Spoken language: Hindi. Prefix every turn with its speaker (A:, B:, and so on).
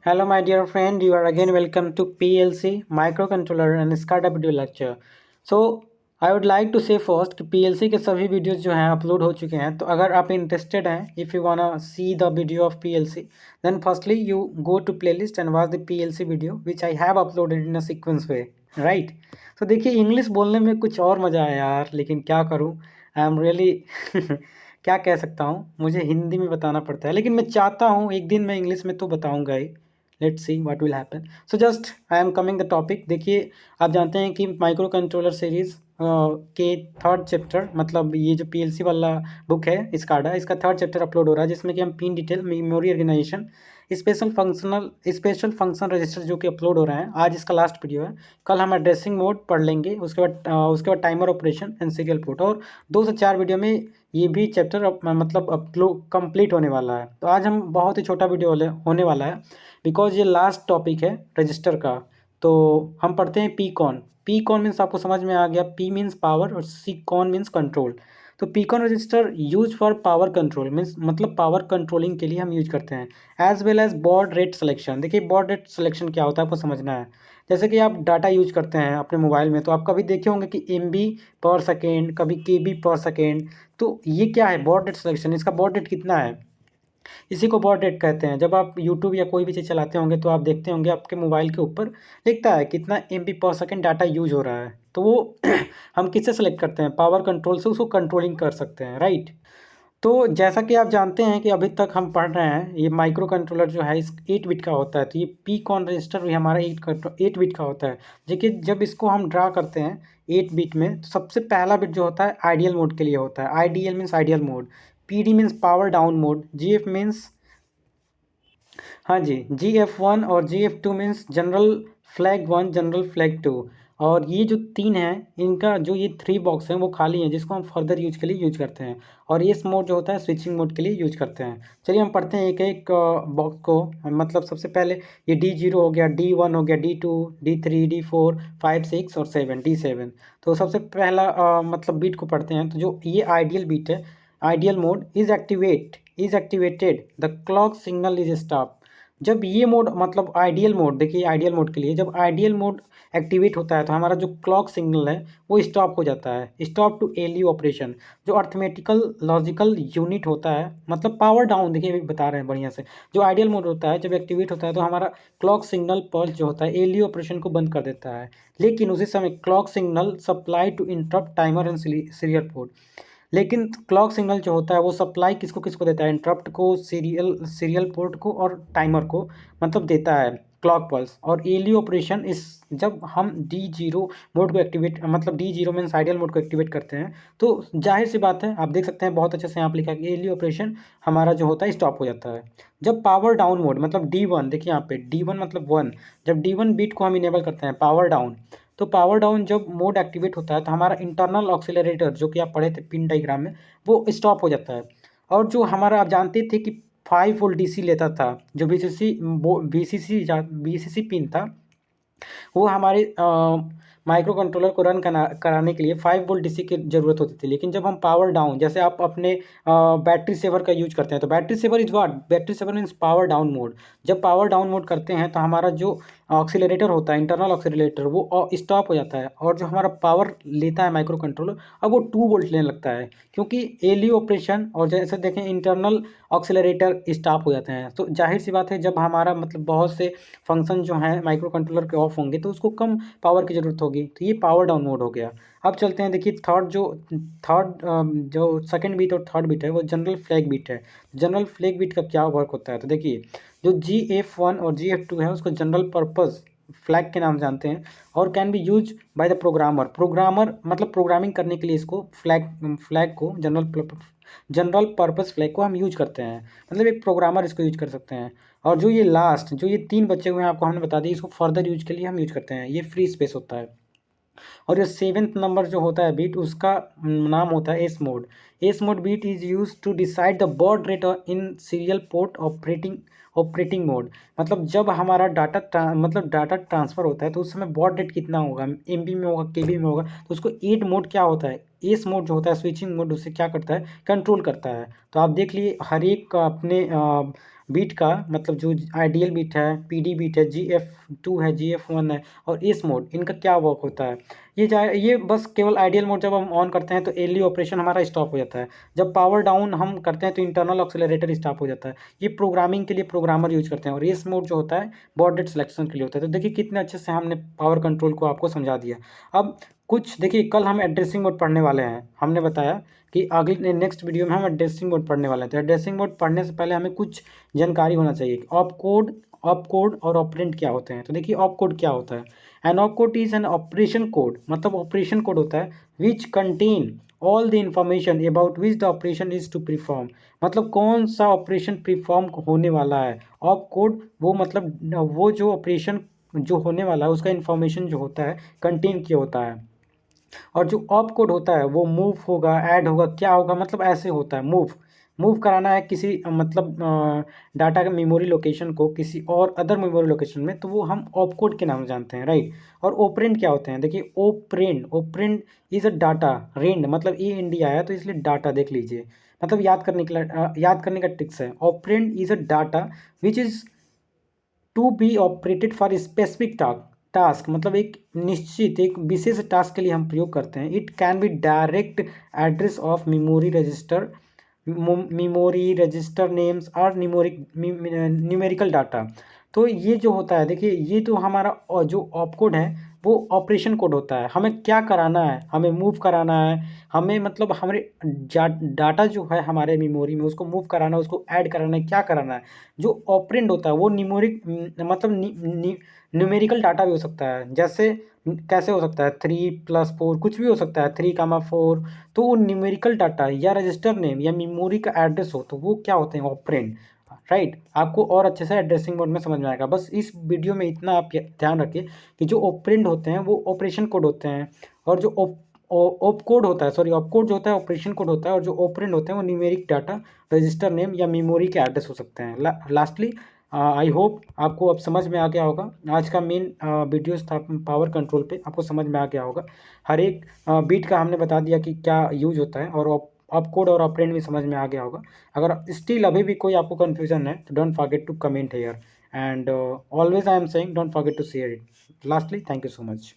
A: Hello, my dear friend. You are again welcome to PLC microcontroller and SCADA video lecture. So I would like to say first कि PLC के सभी वीडियोस जो हैं अपलोड हो चुके हैं. तो अगर आप इंटरेस्टेड हैं, if you wanna see the video of PLC, then firstly you go to playlist and watch the PLC video which I have uploaded in a sequence way, right? तो देखिए इंग्लिश बोलने में कुछ और मज़ा है यार, लेकिन क्या करूँ, आई एम रियली क्या कह सकता हूँ, मुझे हिंदी में बताना पड़ता है, लेकिन मैं चाहता हूँ एक दिन मैं इंग्लिश में तो बताऊँगा ही. Let's see what will happen. So just I am coming the topic. देखिए आप जानते हैं कि माइक्रो कंट्रोलर सीरीज़ के थर्ड चैप्टर, मतलब ये जो पीएलसी वाला बुक है स्काडा, इसका थर्ड चैप्टर अपलोड हो रहा है, जिसमें कि हम pin detail, memory organisation, special function register जो कि अपलोड हो रहे हैं. आज इसका लास्ट वीडियो है. कल हम एड्रेसिंग मोड पढ़ लेंगे, उसके बाद timer operation and serial port, और 2 से 4 वीडियो में ये भी चैप्टर मतलब अपलोड कंप्लीट होने वाला है. तो आज हम बहुत ही छोटा वीडियो होने वाला है, बिकॉज ये लास्ट टॉपिक है रजिस्टर का. तो हम पढ़ते हैं P con. P con means आपको समझ में आ गया, पी मीन्स पावर और सी कॉन मीन्स कंट्रोल. तो P con register use for power control means मतलब पावर कंट्रोलिंग के लिए हम यूज करते हैं, as well as baud rate selection. देखिए बॉड रेट सिलेक्शन क्या होता है आपको समझना है. जैसे कि आप डाटा यूज करते हैं अपने मोबाइल में, तो आप कभी देखे होंगे कि एमबी पर सेकेंड, कभी केबी पर सेकेंड. तो ये क्या है बॉड रेट सिलेक्शन, इसका बॉड रेट कितना है, इसी को बॉड रेट कहते हैं. जब आप यूट्यूब या कोई भी चीज़ चलाते होंगे तो आप देखते होंगे आपके मोबाइल के ऊपर लिखता है कितना एमबी पर सेकेंड डाटा यूज हो रहा है. तो वो हम किससे सेलेक्ट करते हैं, पावर कंट्रोल से उसको कंट्रोलिंग कर सकते हैं, राइट. तो जैसा कि आप जानते हैं कि अभी तक हम पढ़ रहे हैं, ये माइक्रो कंट्रोलर जो है इस 8 बिट का होता है. तो ये पी कॉन रजिस्टर भी हमारा 8 बिट का होता है. देखिए जब इसको हम ड्रा करते हैं 8 बिट में, तो सबसे पहला बिट जो होता है आइडियल मोड के लिए होता है. Ideal means ideal mode, P D means power down mode, G F means, हाँ जी, GF1 और GF2 means general flag 1, general flag 2. और ये जो 3 हैं, इनका जो ये 3 बॉक्स हैं वो खाली हैं, जिसको हम फर्दर यूज के लिए यूज करते हैं. और ये मोड जो होता है स्विचिंग मोड के लिए यूज करते हैं. चलिए हम पढ़ते हैं एक एक बॉक्स को. मतलब सबसे पहले ये D0 हो गया, D1 हो गया, D2, D3, D4, 5, 6 और 7, D7. तो सबसे पहला मतलब बीट को पढ़ते हैं. तो जो ये आइडियल बीट है, ideal mode is activated the clock signal is stop. जब ये मोड मतलब आइडियल मोड, देखिए आइडियल मोड के लिए जब आइडियल मोड एक्टिवेट होता है तो हमारा जो क्लॉक सिग्नल है वो स्टॉप हो जाता है. स्टॉप टू एलयू ऑपरेशन, जो अर्थमेटिकल लॉजिकल यूनिट होता है, मतलब पावर डाउन. देखिए अभी बता रहे हैं बढ़िया से. जो आइडियल मोड होता है जब एक्टिवेट होता है तो हमारा क्लॉक सिग्नल पल्स जो होता है एलयू ऑपरेशन को बंद कर देता है. लेकिन उसी समय clock signal supply to interrupt timer and serial port. लेकिन क्लॉक सिग्नल जो होता है वो सप्लाई किसको किसको देता है, इंटरप्ट को, सीरियल पोर्ट को और टाइमर को, मतलब देता है क्लॉक पल्स. और एलयू ऑपरेशन इस जब हम D0 मोड को एक्टिवेट, मतलब D0 मीन्स आइडियल मोड को एक्टिवेट करते हैं, तो जाहिर सी बात है आप देख सकते हैं बहुत अच्छे से यहाँ पे लिखा है कि एलयू ऑपरेशन हमारा जो होता है स्टॉप हो जाता है. जब पावर डाउन मोड मतलब D1, देखिए यहाँ पे D1 मतलब 1, जब D1 बीट को हम इनेबल करते हैं पावर डाउन, तो पावर डाउन जब मोड एक्टिवेट होता है तो हमारा इंटरनल ऑक्सीलरेटर जो कि आप पढ़े थे पिन डायग्राम में, वो स्टॉप हो जाता है. और जो हमारा आप जानते थे कि 5 वोल्ट DC लेता था, जो VCC पिन था, वो हमारे माइक्रो कंट्रोलर को रन कराने के लिए 5 वोल्ट DC की ज़रूरत होती थी. लेकिन जब हम पावर डाउन, जैसे आप अपने बैटरी सेवर का यूज करते हैं, तो battery saver is what, battery saver means power down mode. जब पावर डाउन मोड करते हैं तो हमारा जो ऑक्सीलरेटर होता है, इंटरनल ऑक्सीलरेटर, वो स्टॉप हो जाता है. और जो हमारा पावर लेता है माइक्रो कंट्रोलर, अब वो 2 वोल्ट लेने लगता है, क्योंकि एलयू ऑपरेशन और जैसे देखें इंटरनल ऑक्सीलरेटर स्टॉप हो जाते हैं. तो जाहिर सी बात है जब हमारा मतलब बहुत से फंक्शन जो हैं माइक्रो कंट्रोलर के ऑफ होंगे तो उसको कम पावर की ज़रूरत होगी. तो ये पावर डाउन मोड हो गया. अब चलते हैं, देखिए थर्ड जो सेकंड बीट और थर्ड बीट है वो जनरल फ्लैग बीट है. जनरल फ्लैग बीट का क्या वर्क होता है, तो देखिए जो GF1 और GF2 है उसको जनरल पर्पस फ्लैग के नाम जानते हैं, और can be use by the programmer मतलब प्रोग्रामिंग करने के लिए इसको फ्लैग को जनरल पर्पस फ्लैग को हम यूज करते हैं, मतलब एक प्रोग्रामर इसको यूज कर सकते हैं. और जो ये लास्ट जो ये 3 बचे हुए हैं आपको हमने बता दी, इसको फर्दर यूज के लिए हम यूज करते हैं, ये फ्री स्पेस होता है. और ये 7th नंबर जो होता है बीट, उसका नाम होता है S mode. S mode bit is use to decide the baud rate in serial port operating mode. मतलब जब हमारा मतलब डाटा ट्रांसफ़र होता है तो उस समय बॉड रेट कितना होगा, एमबी में होगा, केबी में होगा. तो उसको 8 मोड क्या होता है, एस मोड जो होता है स्विचिंग मोड, उससे क्या करता है, कंट्रोल करता है. तो आप देख लिए हर एक अपने बीट का मतलब जो आइडियल बीट है, PD बीट है, GF2 है, GF1 है और एस मोड, इनका क्या वर्क होता है। ये बस केवल आइडियल मोड जब हम ऑन करते हैं तो एलई ऑपरेशन हमारा स्टॉप हो जाता है। जब पावर डाउन हम करते हैं तो इंटरनल ऑक्सीलरेटर स्टॉप हो जाता है। ये प्रोग्रामिंग के लिए प्रोग्रामर यूज करते हैं। और रेस मोड जो होता है बॉड रेट सिलेक्शन के लिए होता है। तो देखिए कितने अच्छे से हमने पावर कंट्रोल को आपको समझा दिया। अब कुछ देखिए, कल हम एड्रेसिंग मोड पढ़ने वाले हैं। हमने बताया कि अगले नेक्स्ट वीडियो में हम एड्रेसिंग मोड पढ़ने वाले हैं। तो एड्रेसिंग मोड पढ़ने से पहले हमें कुछ जानकारी होना चाहिए। ऑप कोड और ऑपरेंड क्या होते हैं। तो देखिए ऑप कोड क्या होता है। An op code is an operation code, मतलब ऑपरेशन कोड होता है which contain all the information about which the operation is to perform, मतलब कौन सा ऑपरेशन परफॉर्म होने वाला है। ऑप कोड वो मतलब वो जो ऑपरेशन जो होने वाला है उसका इंफॉर्मेशन जो होता है कंटेन किया होता है। और जो ऑप कोड होता है वो मूव होगा, ऐड होगा, क्या होगा, मतलब ऐसे होता है। मूव कराना है किसी मतलब डाटा के मेमोरी लोकेशन को किसी और अदर मेमोरी लोकेशन में, तो वो हम ऑप कोड के नाम से जानते हैं, राइट। और ऑपरेंड क्या होते हैं। देखिए ऑपरेंड इज अ डाटा, रेंड मतलब AND आया तो इसलिए डाटा देख लीजिए, मतलब याद करने का ट्रिक्स है। Operand is a data which is to be operated for specific task, मतलब एक निश्चित एक विशेष टास्क के लिए हम प्रयोग करते हैं। It can be direct address of memory register names और न्यूमेरिकल डाटा। तो ये जो होता है देखिए, ये तो हमारा जो ऑप कोड है वो ऑपरेशन कोड होता है। हमें क्या कराना है, हमें मूव कराना है, हमें मतलब हमारे डाटा जो है हमारे मेमोरी में उसको मूव कराना है, उसको ऐड कराना है, क्या कराना है। जो ऑपरेंड होता है वो मतलब न्यूमेरिकल डाटा भी हो सकता है। जैसे कैसे हो सकता है, 3+4 कुछ भी हो सकता है, 3,4। तो वो न्यूमेरिकल डाटा या रजिस्टर नेम या मेमोरी का एड्रेस हो तो वो क्या होते हैं, ऑपरेंड, राइट। आपको और अच्छे से एड्रेसिंग मोड में समझ में आएगा। बस इस वीडियो में इतना आप ध्यान रखिए कि जो ऑपरेंड होते हैं वो ऑपरेशन कोड होते हैं, और जो ऑप कोड होता है, सॉरी, ऑप कोड जो होता है ऑपरेशन कोड होता है, और जो ऑपरेंड होते हैं वो न्यूमेरिक डाटा, रजिस्टर नेम या मेमोरी के एड्रेस हो सकते हैं। लास्टली आई होप आपको अब समझ में आ गया होगा। आज का मेन वीडियोस था पावर कंट्रोल पे, आपको समझ में आ गया होगा। हर एक बीट का हमने बता दिया कि क्या यूज होता है, और ऑप कोड और ऑपरेंड भी समझ में आ गया होगा। अगर स्टिल अभी भी कोई आपको कन्फ्यूजन है तो don't forget to comment here, and always I am saying don't forget to share it. Lastly thank you so much.